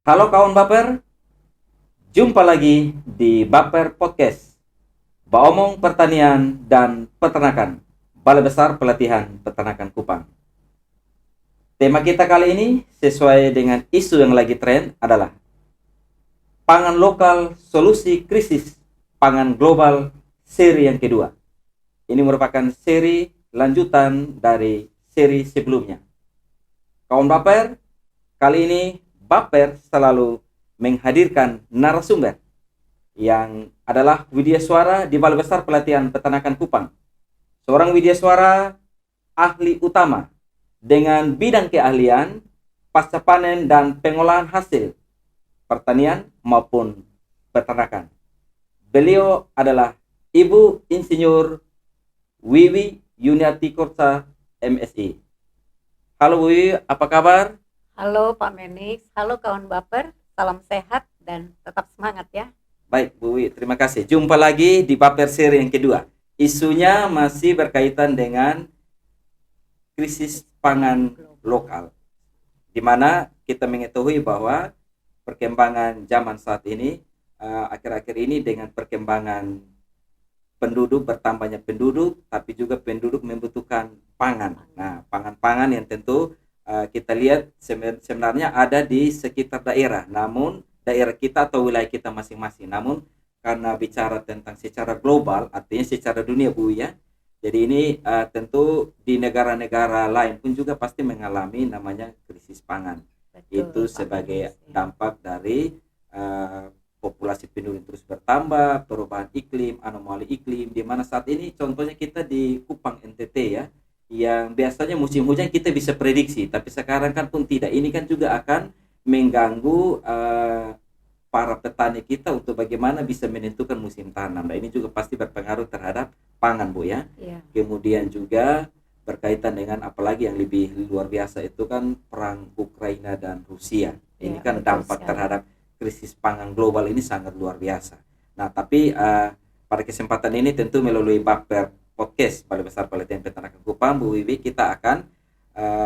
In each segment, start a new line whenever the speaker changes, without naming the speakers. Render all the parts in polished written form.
Halo kawan Baper, jumpa lagi di Baper Podcast, Baomong Pertanian dan Peternakan, Balai Besar Pelatihan Peternakan Kupang. Tema kita kali ini sesuai dengan isu yang lagi tren adalah pangan lokal, solusi krisis pangan global seri yang kedua. Ini merupakan seri lanjutan dari seri sebelumnya. Kawan Baper, kali ini Baper selalu menghadirkan narasumber yang adalah widyaswara di Balai Besar Pelatihan Peternakan Kupang. Seorang widyaswara ahli utama dengan bidang keahlian pasca panen dan pengolahan hasil pertanian maupun peternakan. Beliau adalah Ibu Insinyur Wiwi Yuniati Korsa, MSI. Halo Bu Wiwi, apa kabar?
Halo Pak Menix, halo kawan Baper, salam sehat dan tetap semangat ya.
Baik Bu Wiwi, terima kasih. Jumpa lagi di Baper seri yang kedua. Isunya masih berkaitan dengan krisis pangan lokal, di mana kita mengetahui bahwa perkembangan zaman saat ini, akhir-akhir ini dengan perkembangan penduduk, bertambahnya penduduk, tapi juga penduduk membutuhkan pangan. Nah, pangan-pangan yang tentu kita lihat sebenarnya ada di sekitar daerah, namun daerah kita atau wilayah kita masing-masing. Namun karena bicara tentang secara global, artinya secara dunia Bu ya. Jadi ini tentu di negara-negara lain pun juga pasti mengalami namanya krisis pangan. Itu sebagai dampak dari populasi penduduk terus bertambah, perubahan iklim, anomali iklim, di mana saat ini contohnya kita di Kupang NTT ya, yang biasanya musim hujan kita bisa prediksi, tapi sekarang kan pun tidak. Ini kan juga akan mengganggu para petani kita untuk bagaimana bisa menentukan musim tanam. Nah ini juga pasti berpengaruh terhadap pangan Bu ya. Kemudian juga berkaitan dengan apalagi yang lebih luar biasa itu kan perang Ukraina dan Rusia. Ini kan dampak terhadap krisis pangan global ini sangat luar biasa. Nah, tapi pada kesempatan ini tentu melalui Baper Podcast Balai Besar Pelatihan Peternakan Kupang, Bu Wiwi, kita akan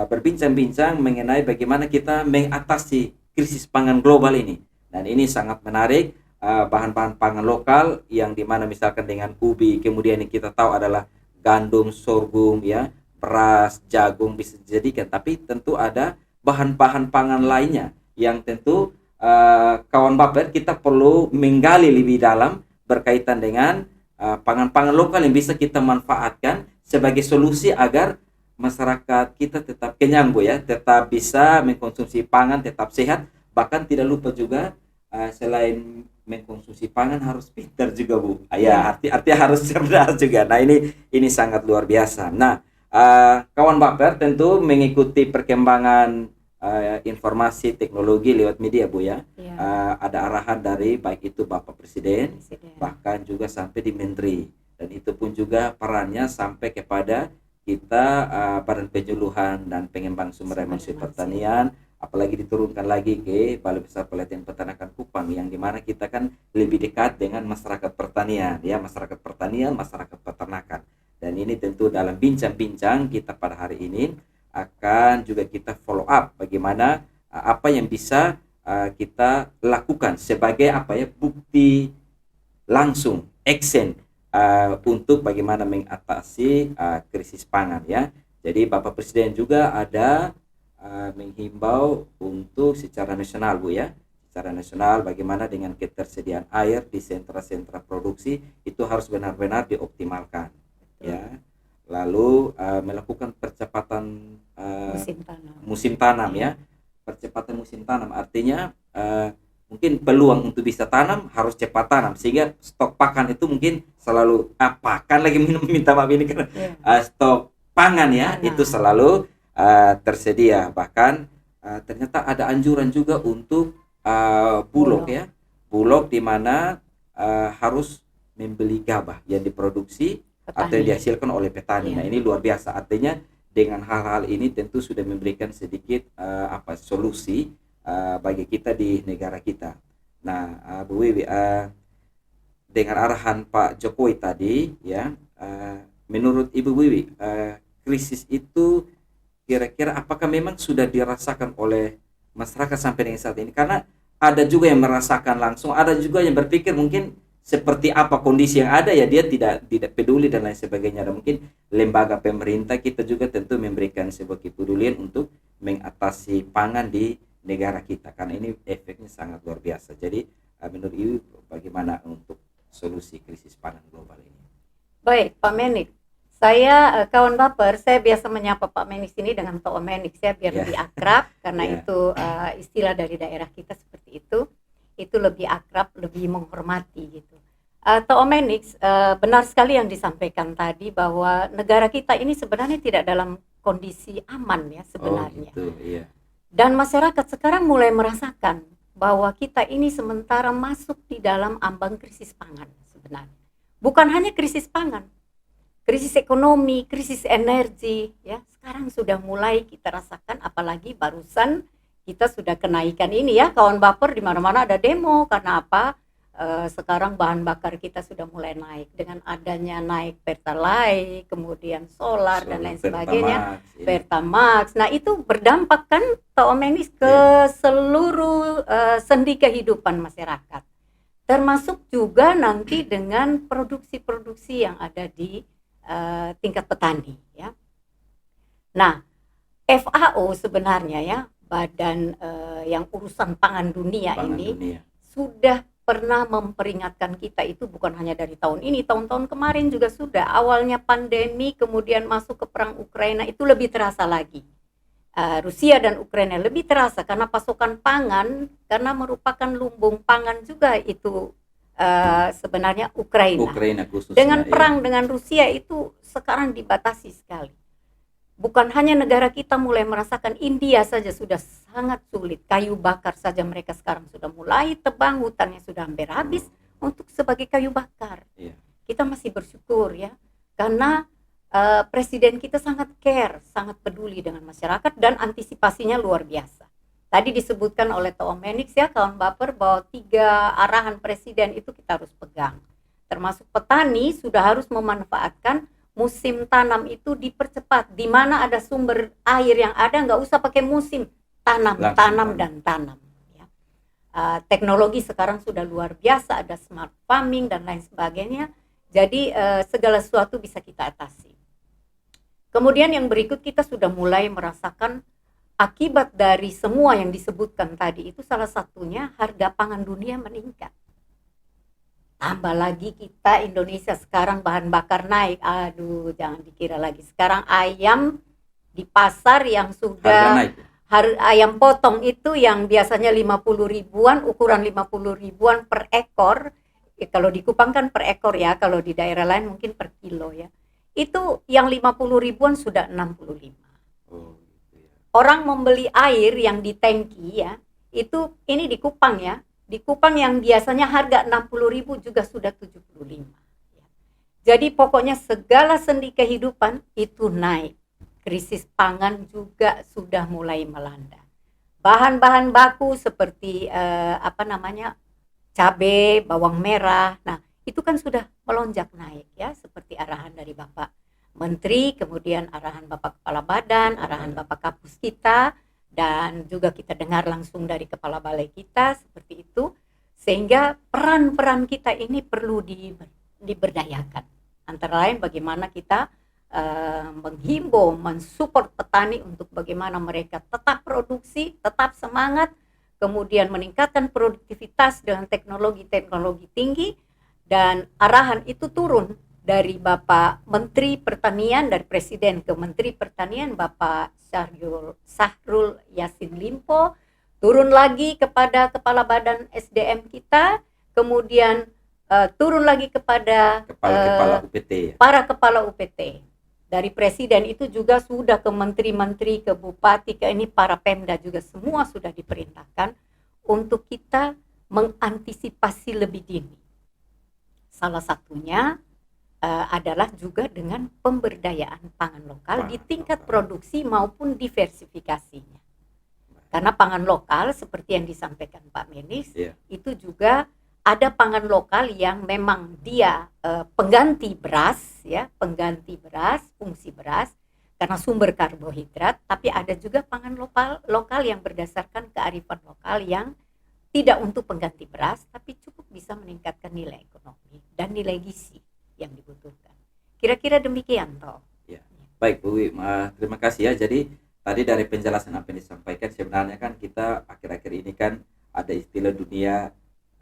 berbincang-bincang mengenai bagaimana kita mengatasi krisis pangan global ini. Dan ini sangat menarik, bahan-bahan pangan lokal yang dimana misalkan dengan ubi, kemudian yang kita tahu adalah gandum, sorghum, ya, beras, jagung bisa dijadikan. Tapi tentu ada bahan-bahan pangan lainnya yang tentu kawan Baper kita perlu menggali lebih dalam berkaitan dengan pangan-pangan lokal yang bisa kita manfaatkan sebagai solusi agar masyarakat kita tetap kenyang Bu ya, tetap bisa mengkonsumsi pangan, tetap sehat, bahkan tidak lupa juga selain mengkonsumsi pangan harus pintar juga Bu. Ya, artinya harus cerdas juga. Nah, ini sangat luar biasa. Nah, kawan Baper tentu mengikuti perkembangan informasi teknologi lewat media Bu ya. Ada arahan dari baik itu Bapak Presiden, bahkan juga sampai di Menteri, dan itu pun juga perannya sampai kepada kita Badan Penyuluhan dan Pengembang Sumber Daya Manusia Pertanian, apalagi diturunkan lagi ke Balai Besar Pelatihan Peternakan Kupang yang dimana kita kan lebih dekat dengan masyarakat pertanian ya, masyarakat pertanian, masyarakat peternakan. Dan ini tentu dalam bincang-bincang kita pada hari ini akan juga kita follow up bagaimana apa yang bisa kita lakukan sebagai apa ya, bukti langsung action untuk bagaimana mengatasi krisis pangan ya. Jadi Bapak Presiden juga ada menghimbau untuk secara nasional Bu ya, secara nasional bagaimana dengan ketersediaan air di sentra-sentra produksi itu harus benar-benar dioptimalkan ya. Lalu melakukan percepatan musim tanam ya. Percepatan musim tanam artinya mungkin peluang untuk bisa tanam harus cepat tanam sehingga stok pakan itu mungkin selalu pakan lagi minta maaf ini karena stok pangan ya itu selalu tersedia. Bahkan ternyata ada anjuran juga untuk bulog ya, bulog di mana harus membeli gabah yang diproduksi atau yang dihasilkan oleh petani. Nah ini luar biasa, artinya dengan hal-hal ini tentu sudah memberikan sedikit solusi bagi kita di negara kita. Nah Bu Wiwi, dengan arahan Pak Jokowi tadi ya, menurut Ibu Wiwi krisis itu kira-kira apakah memang sudah dirasakan oleh masyarakat sampai dengan saat ini? Karena ada juga yang merasakan langsung, ada juga yang berpikir mungkin seperti apa kondisi yang ada ya dia tidak peduli dan lain sebagainya. Dan mungkin lembaga pemerintah kita juga tentu memberikan sebuah kepedulian untuk mengatasi pangan di negara kita karena ini efeknya sangat luar biasa. Jadi menurut Ibu bagaimana untuk solusi krisis pangan global ini?
Baik, Pak Menik. Saya kawan baper, saya biasa menyapa Pak Menik ini dengan Pak Menik ya biar
Ya.
lebih akrab karena
Ya.
itu istilah dari daerah kita seperti itu. Itu lebih akrab, lebih menghormati gitu. Pak Menik, benar sekali yang disampaikan tadi bahwa negara kita ini sebenarnya tidak dalam kondisi aman ya sebenarnya.
Oh, gitu, iya.
Dan masyarakat sekarang mulai merasakan bahwa kita ini sementara masuk di dalam ambang krisis pangan sebenarnya. Bukan hanya krisis pangan, krisis ekonomi, krisis energi, ya sekarang sudah mulai kita rasakan. Apalagi barusan kita sudah kenaikan ini ya, kawan baper di mana-mana ada demo karena apa? Sekarang bahan bakar kita sudah mulai naik dengan adanya naik pertalite, kemudian solar dan lain sebagainya, Pertamax. Nah itu berdampak kan Pak Omenis ke seluruh sendi kehidupan masyarakat, termasuk juga nanti dengan produksi-produksi yang ada di tingkat petani ya. Nah FAO sebenarnya ya, badan yang urusan pangan dunia ini sudah pernah memperingatkan kita itu bukan hanya dari tahun ini, tahun-tahun kemarin juga sudah. Awalnya pandemi, kemudian masuk ke perang Ukraina itu lebih terasa lagi. Rusia dan Ukraina lebih terasa karena pasokan pangan, karena merupakan lumbung pangan juga itu sebenarnya Ukraina khususnya, dengan perang dengan Rusia itu sekarang dibatasi sekali. Bukan hanya negara kita mulai merasakan, India saja sudah sangat sulit. Kayu bakar saja mereka sekarang sudah mulai tebang, hutannya sudah hampir habis untuk sebagai kayu bakar. Kita masih bersyukur ya, karena presiden kita sangat care, sangat peduli dengan masyarakat dan antisipasinya luar biasa. Tadi disebutkan oleh Pak Omenik ya, kawan baper, bahwa 3 arahan presiden itu kita harus pegang. Termasuk petani sudah harus memanfaatkan musim tanam itu dipercepat. Di mana ada sumber air yang ada, nggak usah pakai musim, tanam dan tanam. Ya. Teknologi sekarang sudah luar biasa, ada smart farming dan lain sebagainya. Jadi segala sesuatu bisa kita atasi. Kemudian yang berikut, kita sudah mulai merasakan akibat dari semua yang disebutkan tadi itu, salah satunya harga pangan dunia meningkat. Tambah lagi kita Indonesia sekarang bahan bakar naik. Aduh, jangan dikira lagi. Sekarang ayam di pasar yang sudah ayam potong itu yang biasanya 50 ribuan, ukuran 50 ribuan per ekor. Kalau di Kupang kan per ekor ya, kalau di daerah lain mungkin per kilo ya. Itu yang 50 ribuan sudah 65. Orang membeli air yang di tangki ya, itu ini di Kupang ya. Di Kupang yang biasanya harga 60.000 juga sudah 75. Jadi pokoknya segala sendi kehidupan itu naik. Krisis pangan juga sudah mulai melanda. Bahan-bahan baku seperti cabai, bawang merah. Nah, itu kan sudah melonjak naik ya, seperti arahan dari Bapak Menteri, kemudian arahan Bapak Kepala Badan, arahan Bapak Kapus kita, dan juga kita dengar langsung dari Kepala Balai kita seperti itu, sehingga peran-peran kita ini perlu diberdayakan. Antara lain bagaimana kita menghimbau, mensupport petani untuk bagaimana mereka tetap produksi, tetap semangat, kemudian meningkatkan produktivitas dengan teknologi-teknologi tinggi, dan arahan itu turun dari Bapak Menteri Pertanian, dari Presiden ke Menteri Pertanian Bapak Syahrul Yassin Limpo, turun lagi kepada Kepala Badan SDM kita, kemudian turun lagi kepada para kepala UPT. Dari Presiden itu juga sudah ke menteri-menteri, ke bupati, ke ini para Pemda juga semua sudah diperintahkan untuk kita mengantisipasi lebih dini. Salah satunya adalah juga dengan pemberdayaan pangan lokal di tingkat produksi maupun diversifikasinya. Karena pangan lokal seperti yang disampaikan Pak Menis, itu juga ada pangan lokal yang memang dia pengganti beras, ya, pengganti beras, fungsi beras karena sumber karbohidrat, tapi ada juga pangan lokal yang berdasarkan kearifan lokal yang tidak untuk pengganti beras, tapi cukup bisa meningkatkan nilai ekonomi dan nilai gizi yang dibutuhkan. Kira-kira demikian toh.
Ya. Baik Bu Wi, terima kasih ya. Jadi tadi dari penjelasan apa yang disampaikan, sebenarnya kan kita akhir-akhir ini kan ada istilah dunia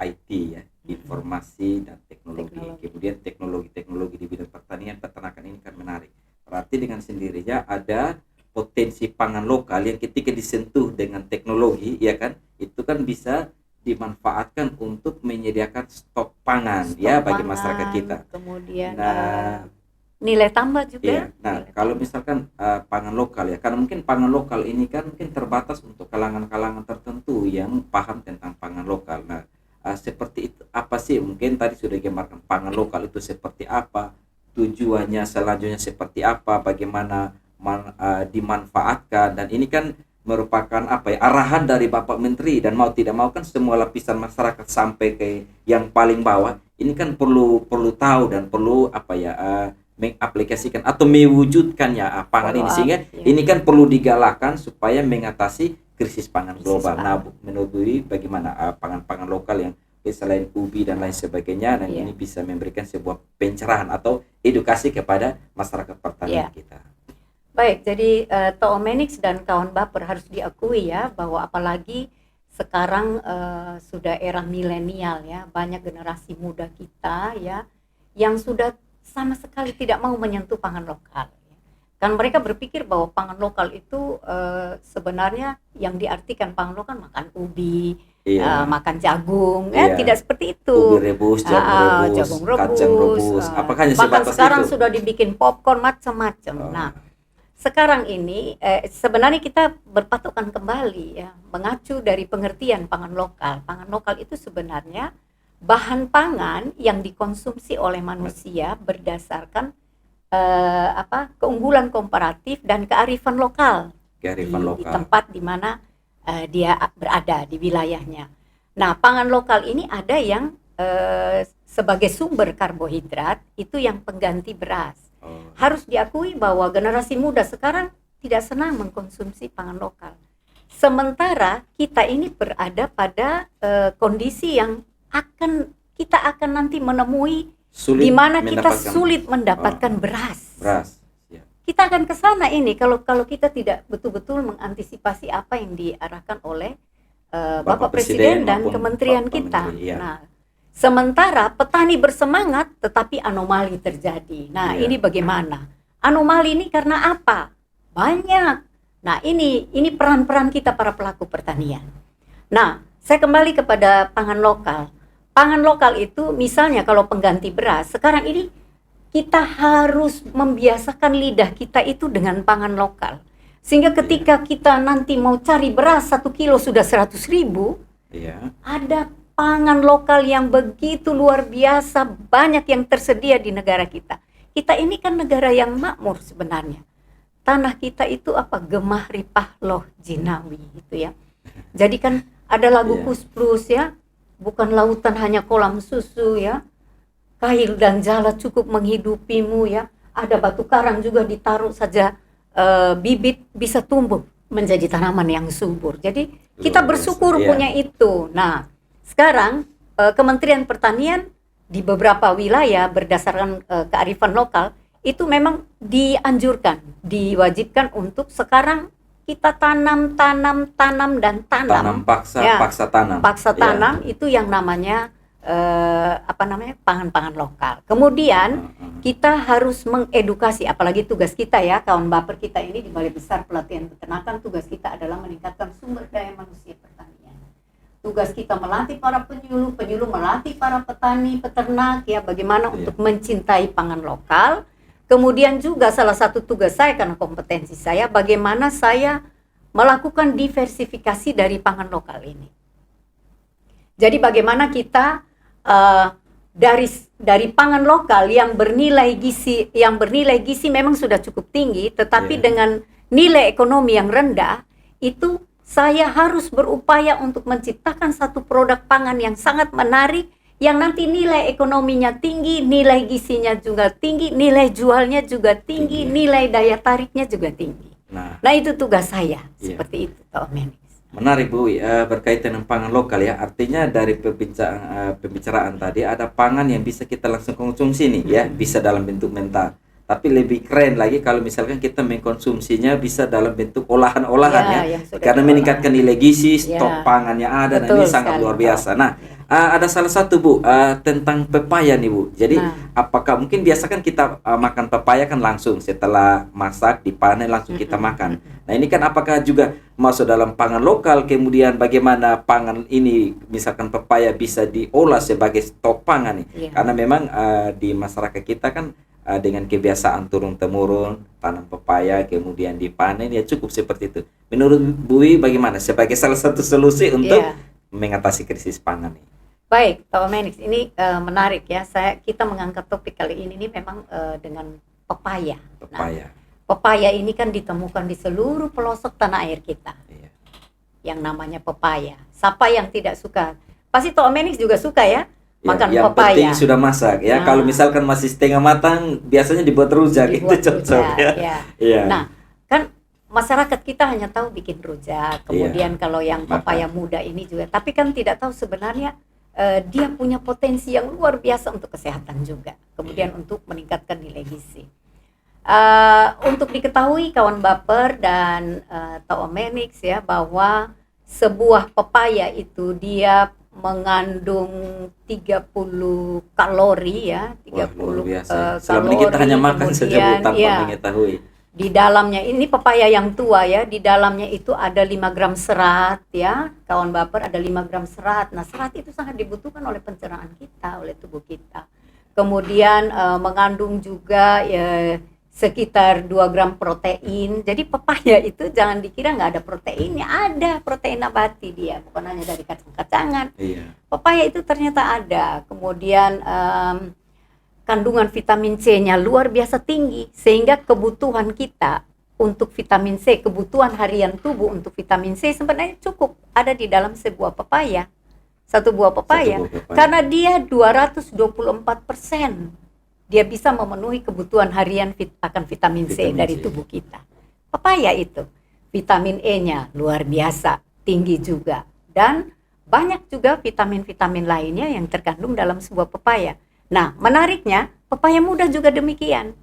IT ya, informasi dan teknologi. Kemudian teknologi di bidang pertanian, peternakan ini kan menarik. Berarti dengan sendirinya ada potensi pangan lokal yang ketika disentuh dengan teknologi, ya kan, itu kan bisa dimanfaatkan untuk menyediakan stok pangan ya bagi masyarakat kita.
Kemudian
Nah,
nilai tambah juga.
iya. Nah, kalau misalkan pangan lokal ya, karena mungkin pangan lokal ini kan mungkin terbatas untuk kalangan-kalangan tertentu yang paham tentang pangan lokal. Nah, seperti itu apa sih? Mungkin tadi sudah digambarkan pangan lokal itu seperti apa, tujuannya selanjutnya seperti apa, bagaimana dimanfaatkan, dan ini kan merupakan apa ya, arahan dari Bapak Menteri, dan mau tidak mau kan semua lapisan masyarakat sampai ke yang paling bawah ini kan perlu tahu dan perlu apa ya, mengaplikasikan atau mewujudkan ya pangan ini, sehingga ini kan perlu digalakkan supaya mengatasi krisis pangan global. Nah, menurut bagaimana pangan-pangan lokal yang selain ubi dan lain sebagainya, dan ini bisa memberikan sebuah pencerahan atau edukasi kepada masyarakat pertanian kita.
Baik, jadi Toomeniks dan kawan baper harus diakui ya, bahwa apalagi sekarang sudah era milenial ya, banyak generasi muda kita ya yang sudah sama sekali tidak mau menyentuh pangan lokal. Kan mereka berpikir bahwa pangan lokal itu sebenarnya yang diartikan pangan lokal makan ubi, makan jagung, tidak seperti itu.
Ubi rebus, jagung rebus, kacang rebus, apakah hanya
bahkan
sebatas
sekarang
itu?
sudah dibikin popcorn macam-macam. Nah, sekarang ini sebenarnya kita berpatokan kembali ya, mengacu dari pengertian pangan lokal. Pangan lokal itu sebenarnya bahan pangan yang dikonsumsi oleh manusia berdasarkan keunggulan komparatif dan kearifan lokal, di tempat di mana dia berada di wilayahnya. Nah, pangan lokal ini ada yang sebagai sumber karbohidrat, itu yang pengganti beras. Harus diakui bahwa generasi muda sekarang tidak senang mengkonsumsi pangan lokal. Sementara kita ini berada pada kondisi yang kita akan nanti menemui di mana kita sulit mendapatkan beras.
Ya.
Kita akan ke sana ini kalau kita tidak betul-betul mengantisipasi apa yang diarahkan oleh Bapak Presiden dan kementerian kita. Nah, sementara petani bersemangat tetapi anomali terjadi. Nah, ini bagaimana? Anomali ini karena apa? Banyak. Nah, ini peran-peran kita para pelaku pertanian. Nah, saya kembali kepada pangan lokal. Pangan lokal itu misalnya kalau pengganti beras, sekarang ini kita harus membiasakan lidah kita itu dengan pangan lokal. Sehingga ketika kita nanti mau cari beras 1 kilo sudah 100.000, ada pangan lokal yang begitu luar biasa banyak yang tersedia di negara kita. Kita ini kan negara yang makmur sebenarnya. Tanah kita itu gemah ripah loh jinawi gitu ya. Jadi kan ada lagu Kusplus ya, bukan lautan hanya kolam susu ya, kail dan jala cukup menghidupimu ya, ada batu karang juga ditaruh saja bibit bisa tumbuh menjadi tanaman yang subur. Jadi kita bersyukur punya itu. Nah, sekarang Kementerian Pertanian di beberapa wilayah berdasarkan kearifan lokal itu memang dianjurkan, diwajibkan untuk sekarang kita tanam dan tanam. Paksa tanam itu yang namanya pangan-pangan lokal. Kemudian kita harus mengedukasi, apalagi tugas kita ya, kawan baper kita ini di Balai Besar Pelatihan Peternakan, tugas kita adalah meningkatkan sumber daya manusia pertanian. Tugas kita melatih para penyuluh melatih para petani, peternak ya, bagaimana untuk mencintai pangan lokal. Kemudian juga salah satu tugas saya karena kompetensi saya, bagaimana saya melakukan diversifikasi dari pangan lokal ini. Jadi bagaimana kita dari pangan lokal yang bernilai gizi memang sudah cukup tinggi, tetapi dengan nilai ekonomi yang rendah, itu saya harus berupaya untuk menciptakan satu produk pangan yang sangat menarik, yang nanti nilai ekonominya tinggi, nilai gizinya juga tinggi, nilai jualnya juga tinggi, nilai daya tariknya juga tinggi. Nah itu tugas saya, seperti itu Toomeniks.
Menarik Bu, berkaitan dengan pangan lokal ya. Artinya dari pembicaraan tadi ada pangan yang bisa kita langsung konsumsi nih ya, bisa dalam bentuk mentah. Tapi lebih keren lagi kalau misalkan kita mengkonsumsinya bisa dalam bentuk olahan-olahan ya,
yang sudah
karena
diolah.
meningkatkan nilai gizi,
Ya.
stok pangannya ada, dan
Betul
ini sangat
sekali,
luar
Pak.
biasa. Nah, ada salah satu Bu, tentang pepaya nih Bu. Jadi
Nah.
apakah mungkin biasa kan kita makan pepaya kan langsung setelah masak dipanen langsung kita makan. Nah ini kan apakah juga masuk dalam pangan lokal, kemudian bagaimana pangan ini misalkan pepaya bisa diolah sebagai stok pangan nih?
Iya.
Karena memang di masyarakat kita kan dengan kebiasaan turun-temurun tanam pepaya kemudian dipanen ya cukup seperti itu. Menurut Bui bagaimana sebagai salah satu solusi untuk
Iya.
mengatasi krisis pangan nih?
Baik, Pak Wamenix, ini menarik ya. Kita mengangkat topik kali ini memang dengan pepaya. Nah,
Pepaya.
pepaya ini kan ditemukan di seluruh pelosok tanah air kita.
Iya.
Yang namanya pepaya. Siapa yang tidak suka? Pasti Pak Wamenix juga suka ya makan
yang
pepaya.
penting sudah masak ya.
Nah.
Kalau misalkan masih setengah matang, biasanya dibuat rujak,
Dibuat
itu cocok
rujak,
ya.
ya.
Iya.
Nah, kan masyarakat kita hanya tahu bikin rujak. Kemudian kalau yang
makan.
pepaya muda ini juga, tapi kan tidak tahu sebenarnya dia punya potensi yang luar biasa untuk kesehatan juga. Kemudian untuk meningkatkan nilai gizi. Untuk diketahui kawan baper dan Taomenix ya, bahwa sebuah pepaya itu dia mengandung 30 kalori ya, 30
luar biasa.
kalori.
Selama ini kita hanya makan saja Bu, tanpa
ya,
mengetahui.
di dalamnya ini pepaya yang tua ya, di dalamnya itu ada 5 gram serat ya, kawan baper, ada 5 gram serat. Nah, serat itu sangat dibutuhkan oleh pencernaan kita, oleh tubuh kita. Kemudian mengandung juga sekitar 2 gram protein. Jadi pepaya itu jangan dikira nggak ada proteinnya, ada protein nabati dia, bukan hanya dari kacang-kacangan.
Iya.
Pepaya itu ternyata ada. Kemudian kandungan vitamin C-nya luar biasa tinggi, sehingga kebutuhan kita untuk vitamin C, kebutuhan harian tubuh untuk vitamin C sebenarnya cukup ada di dalam sebuah pepaya. Satu buah pepaya. Karena dia 224%. Dia bisa memenuhi kebutuhan harian akan vitamin C dari tubuh kita. Pepaya itu, vitamin E-nya luar biasa, tinggi juga. Dan banyak juga vitamin-vitamin lainnya yang terkandung dalam sebuah pepaya. Nah, menariknya, pepaya muda juga demikian.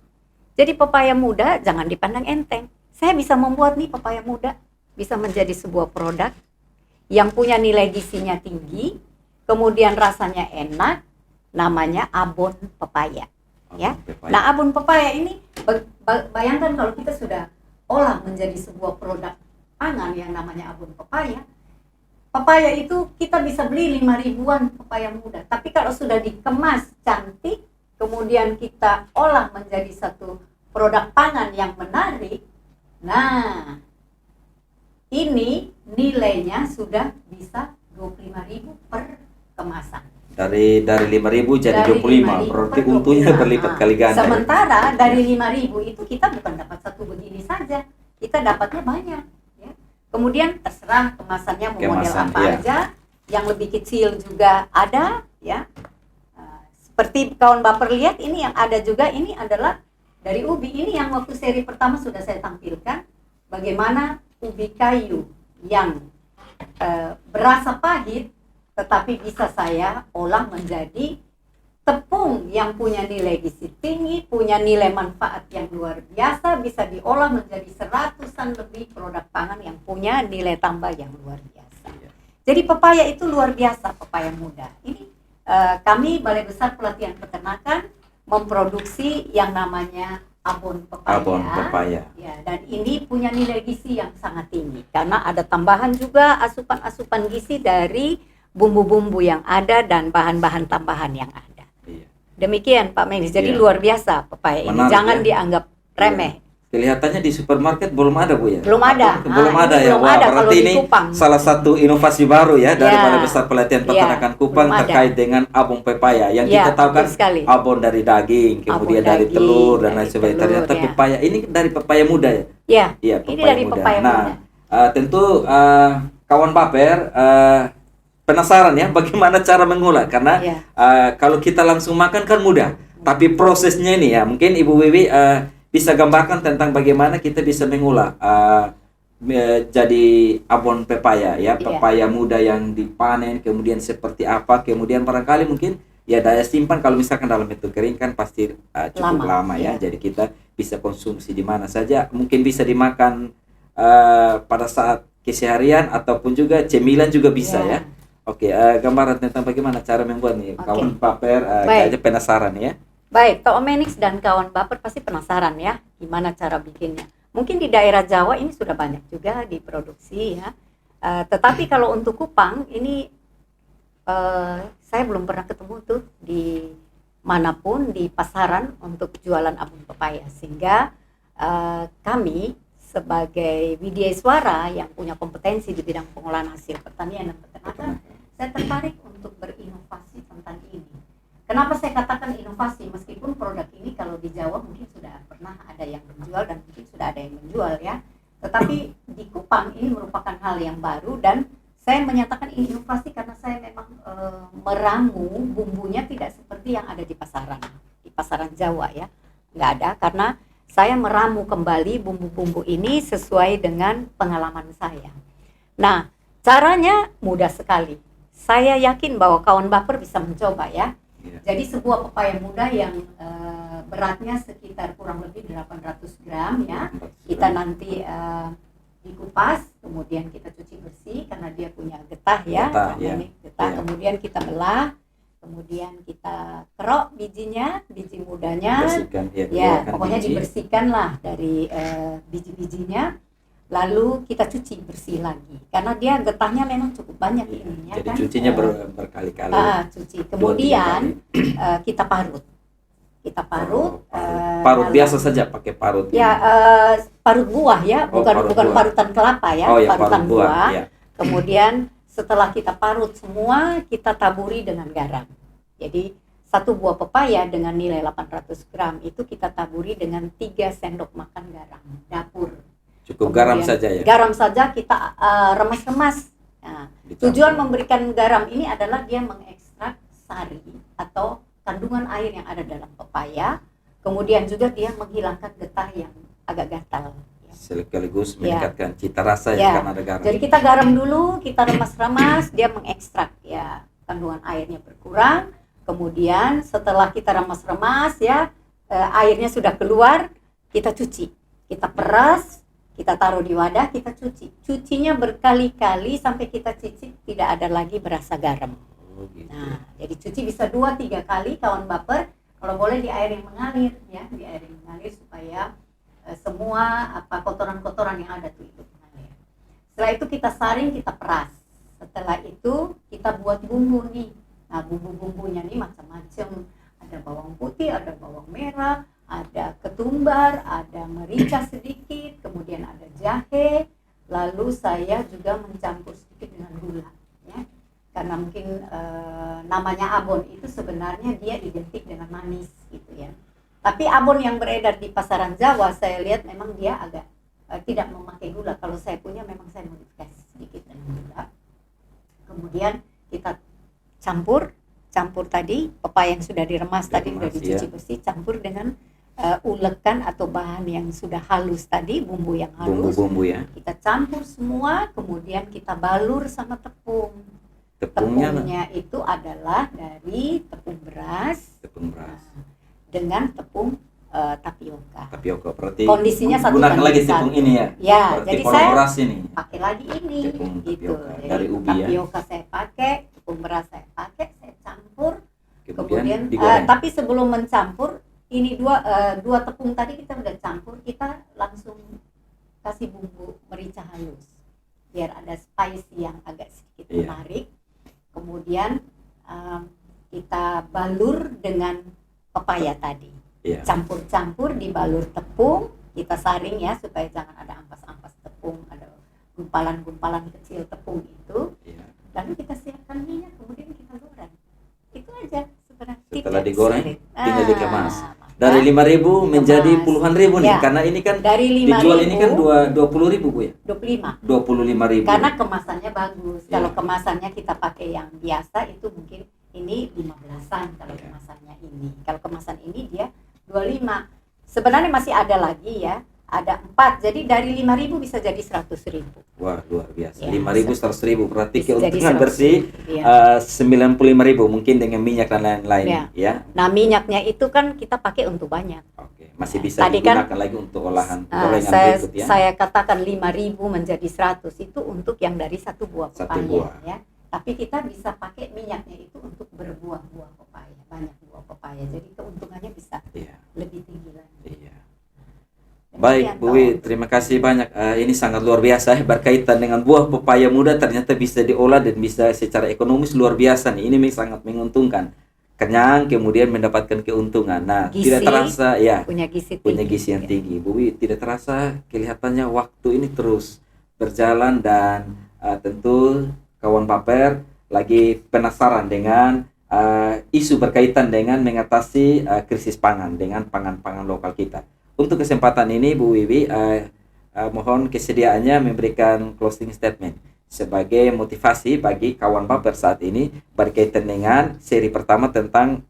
Jadi pepaya muda jangan dipandang enteng. Saya bisa membuat nih pepaya muda, bisa menjadi sebuah produk yang punya nilai gizinya tinggi, kemudian rasanya enak, namanya abon pepaya. Ya. Nah, abon pepaya ini bayangkan kalau kita sudah olah menjadi sebuah produk pangan yang namanya abon pepaya. Pepaya itu kita bisa beli 5 ribuan pepaya muda. Tapi kalau sudah dikemas cantik, kemudian kita olah menjadi satu produk pangan yang menarik, nah ini nilainya sudah bisa 25.000 per kemasan.
Dari 5.000 jadi 25, berarti untungnya berlipat kali ganda.
Sementara dari 5.000 itu kita bukan dapat satu begini saja, kita dapatnya banyak. Ya. Kemudian terserah kemasannya mau model apa aja, yang lebih kecil juga ada, ya. Seperti kawan baper lihat ini yang ada juga, ini adalah dari ubi. Ini yang waktu seri pertama sudah saya tampilkan, bagaimana ubi kayu yang berasa pahit tetapi bisa saya olah menjadi tepung yang punya nilai gizi tinggi, punya nilai manfaat yang luar biasa, bisa diolah menjadi 100-an lebih produk pangan yang punya nilai tambah yang luar biasa. Jadi pepaya itu luar biasa, pepaya muda. Ini kami Balai Besar Pelatihan Peternakan memproduksi yang namanya abon pepaya.
Abon pepaya.
Ya, dan ini punya nilai gizi yang sangat tinggi karena ada tambahan juga asupan-asupan gizi dari bumbu-bumbu yang ada dan bahan-bahan tambahan yang ada. Iya. Demikian Pak Menis. Jadi luar biasa pepaya ini. Jangan dianggap remeh.
Kelihatannya di supermarket belum ada Bu ya?
Belum ada.
Belum ada ya.
Belum
Wah,
ada
berarti ini salah satu inovasi baru ya dari Balai Besar Pelatihan Peternakan Kupang terkait dengan abon pepaya. Yang kita tahu kan abon dari daging, kemudian dari telur dan lain sebagainya. Ternyata pepaya ini dari pepaya muda ya? Iya,
ini dari pepaya muda.
Nah, tentu kawan baper penasaran ya bagaimana cara mengolah karena kalau kita langsung makan kan mudah, tapi prosesnya ini ya mungkin Ibu Wiwi bisa gambarkan tentang bagaimana kita bisa mengolah jadi abon pepaya ya,
Iya.
pepaya muda yang dipanen, kemudian seperti apa, kemudian barangkali mungkin ya daya simpan kalau misalkan dalam bentuk kering kan pasti cukup lama ya.
Iya.
Jadi kita bisa konsumsi di mana saja, mungkin bisa dimakan pada saat keseharian ataupun juga cemilan juga bisa
Iya.
ya. Oke, gambaran tentang bagaimana cara membuat nih,
Oke.
kawan paper,
Baik.
kayaknya penasaran ya.
Baik, Tok Omenix dan kawan baper pasti penasaran ya gimana cara bikinnya. Mungkin di daerah Jawa ini sudah banyak juga diproduksi ya. Tetapi kalau untuk Kupang ini saya belum pernah ketemu tuh di manapun di pasaran untuk jualan abon pepaya, sehingga kami sebagai Widya Iswara yang punya kompetensi di bidang pengolahan hasil pertanian dan peternakan, saya tertarik untuk berinovasi tentang ini. Kenapa saya katakan inovasi? Meskipun produk ini kalau di Jawa mungkin sudah pernah ada yang menjual dan mungkin sudah ada yang menjual ya, tetapi di Kupang ini merupakan hal yang baru dan saya menyatakan ini inovasi karena saya memang meramu bumbunya tidak seperti yang ada di pasaran Jawa ya, nggak ada, karena saya meramu kembali bumbu-bumbu ini sesuai dengan pengalaman saya. Nah, caranya mudah sekali. Saya yakin bahwa kawan baper bisa mencoba ya. Jadi sebuah pepaya muda yang beratnya sekitar kurang lebih 800 gram ya, kita nanti dikupas, kemudian kita cuci bersih karena dia punya getah ya, getah. Kemudian kita belah, kemudian kita kerok biji mudanya, pokoknya dibersihkan lah dari biji-bijinya. Lalu kita cuci bersih lagi karena dia getahnya memang cukup banyak ini ya.
Jadi
kan?
Cucinya berkali-kali.
Cuci. Kemudian kita parut.
Parut biasa saja pakai parut.
Ya, parut buah ya, bukan parutan kelapa ya, parutan buah. Ya. Kemudian setelah kita parut semua, kita taburi dengan garam. Jadi satu buah pepaya dengan nilai 800 gram itu kita taburi dengan 3 sendok makan garam dapur.
Cukup garam saja ya?
Garam saja kita remas-remas. Nah, tujuan memberikan garam ini adalah dia mengekstrak sari atau kandungan air yang ada dalam pepaya. Kemudian juga dia menghilangkan getah yang agak gatal.
Sekaligus meningkatkan cita rasa ya, karena ada garam.
Jadi kita garam dulu, kita remas-remas, dia mengekstrak ya, kandungan airnya berkurang. Kemudian setelah kita remas-remas ya, airnya sudah keluar, kita cuci, kita peras. Kita taruh di wadah, kita cuci. Cucinya berkali-kali sampai kita cicip tidak ada lagi berasa garam.
Gitu.
Nah, jadi cuci bisa 2-3 kali kawan baper. Kalau boleh di air yang mengalir ya, di air yang mengalir supaya semua kotoran-kotoran yang ada tuh itu mengalir. Setelah itu kita saring, kita peras. Setelah itu kita buat bumbu nih. Nah, bumbu-bumbunya nih macam-macam. Ada bawang putih, ada bawang merah, ada ketumbar, ada merica sedikit, kemudian ada jahe, lalu saya juga mencampur sedikit dengan gula ya. Karena mungkin namanya abon itu sebenarnya dia identik dengan manis gitu ya. Tapi abon yang beredar di pasaran Jawa saya lihat memang dia agak tidak memakai gula. Kalau saya punya memang saya modifikasi sedikit dengan gula. Kemudian kita campur tadi pepaya yang sudah diremas tadi, sudah dicuci bersih, campur dengan ulekan atau bahan yang sudah halus tadi, bumbu yang halus.
Bumbu ya.
Kita campur semua, kemudian kita balur sama tepung.
Tepungnya
itu adalah dari tepung beras. Dengan tepung tapioka.
Berarti
kondisinya satu
gunakan lagi
banding
tepung
satu.
ini ya.
Ya,
berarti
jadi saya
beras ini.
pakai lagi ini gitu. Jadi
dari ubi
tapioka saya pakai, tepung beras saya pakai, saya campur.
Kemudian
tapi sebelum mencampur ini dua tepung tadi kita udah campur, kita langsung kasih bumbu merica halus biar ada spicy yang agak sedikit menarik. Kemudian kita balur dengan pepaya tadi, campur-campur, dibalur tepung, kita saring ya supaya jangan ada ampas-ampas tepung, ada gumpalan-gumpalan kecil tepung itu. Lalu kita siapkan minyak, kemudian kita goreng. Itu aja sebenarnya.
Setelah digoreng tinggal dikemas. Dari 5.000 menjadi puluhan ribu nih, karena ini kan dari dijual ini kan 20.000 Bu ya? 25.000.
Karena kemasannya bagus. Kalau kemasannya kita pakai yang biasa itu mungkin ini 15-an kalau kemasannya ini. Kalau kemasan ini dia 25. Sebenarnya masih ada lagi ya. ada 4, jadi dari 5.000 bisa jadi 100.000.
Wah, luar biasa.
Ya,
5.000, 100.000, berarti
bisa jadi
keuntungan
100.000,
bersih
ya.
95.000 mungkin dengan minyak dan lain-lain ya.
Nah, minyaknya itu kan kita pakai untuk banyak.
Oke, masih bisa
Tadi kan
digunakan lagi untuk gorengan berikut ya.
saya katakan 5.000 menjadi 100 itu untuk yang dari satu buah
Satu
pepaya
buah.
ya. Tapi kita bisa pakai minyaknya itu untuk berbuah-buah pepaya, banyak buah pepaya. Jadi keuntungannya bisa lebih tinggi lagi.
Iya. Baik, Bu Wi, terima kasih banyak. Ini sangat luar biasa berkaitan dengan buah pepaya muda, ternyata bisa diolah dan bisa secara ekonomis luar biasa nih. Ini sangat menguntungkan. Kenyang, kemudian mendapatkan keuntungan. Nah,
gizi,
tidak terasa ya.
Punya gizi
yang tinggi. Bu Wi, tidak terasa kelihatannya waktu ini terus berjalan dan tentu kawan Baper lagi penasaran dengan isu berkaitan dengan mengatasi krisis pangan dengan pangan-pangan lokal kita. Untuk kesempatan ini Bu Wiwi mohon kesediaannya memberikan closing statement sebagai motivasi bagi kawan Baper saat ini berkaitan dengan seri pertama tentang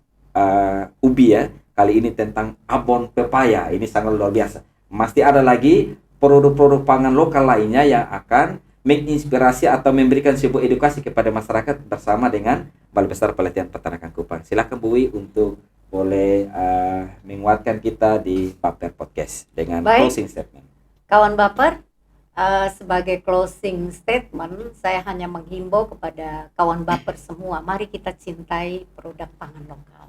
ubi ya. Kali ini tentang abon pepaya. Ini sangat luar biasa. Masih ada lagi produk-produk pangan lokal lainnya yang akan menginspirasi atau memberikan sebuah edukasi kepada masyarakat bersama dengan Balai Besar Pelatihan Peternakan Kupang. Silakan Bu Wi untuk boleh menguatkan kita di Baper Podcast dengan closing statement.
Kawan Baper, sebagai closing statement, saya hanya menghimbau kepada kawan Baper semua, mari kita cintai produk pangan lokal.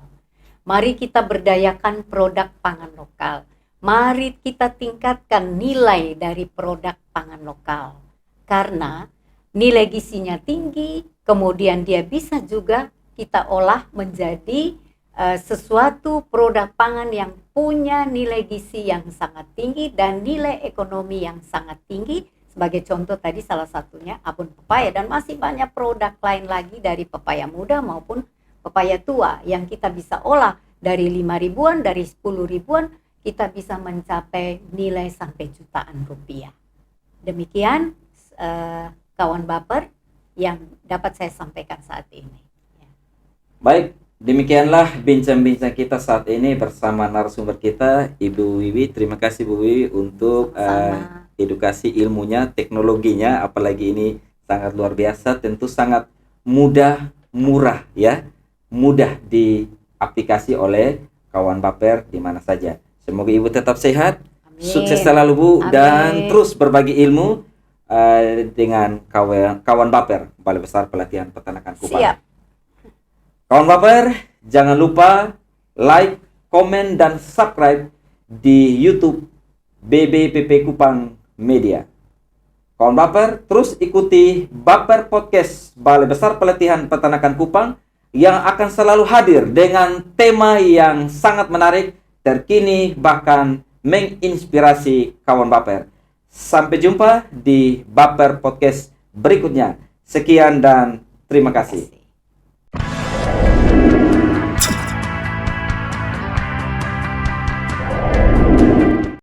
Mari kita berdayakan produk pangan lokal. Mari kita tingkatkan nilai dari produk pangan lokal. Karena nilai gizinya tinggi, kemudian dia bisa juga kita olah menjadi sesuatu produk pangan yang punya nilai gizi yang sangat tinggi dan nilai ekonomi yang sangat tinggi. Sebagai contoh tadi salah satunya abon pepaya, dan masih banyak produk lain lagi dari pepaya muda maupun pepaya tua yang kita bisa olah dari 5 ribuan, dari 10 ribuan, kita bisa mencapai nilai sampai jutaan rupiah. Demikian kawan Baper yang dapat saya sampaikan saat ini.
Baik, demikianlah bincang-bincang kita saat ini bersama narasumber kita, Ibu Wiwi. Terima kasih Bu Wiwi untuk edukasi ilmunya, teknologinya, apalagi ini sangat luar biasa, tentu sangat mudah, murah ya, mudah diaplikasi oleh kawan Baper di mana saja. Semoga Ibu tetap sehat, sukses selalu Bu, dan terus berbagi ilmu dengan kawan Baper, Balai Besar Pelatihan Peternakan Kupang.
Siap.
Kawan Baper, jangan lupa like, komen, dan subscribe di YouTube BBPP Kupang Media. Kawan Baper, terus ikuti Baper Podcast Balai Besar Pelatihan Peternakan Kupang yang akan selalu hadir dengan tema yang sangat menarik, terkini, bahkan menginspirasi kawan Baper. Sampai jumpa di Baper Podcast berikutnya. Sekian dan terima kasih.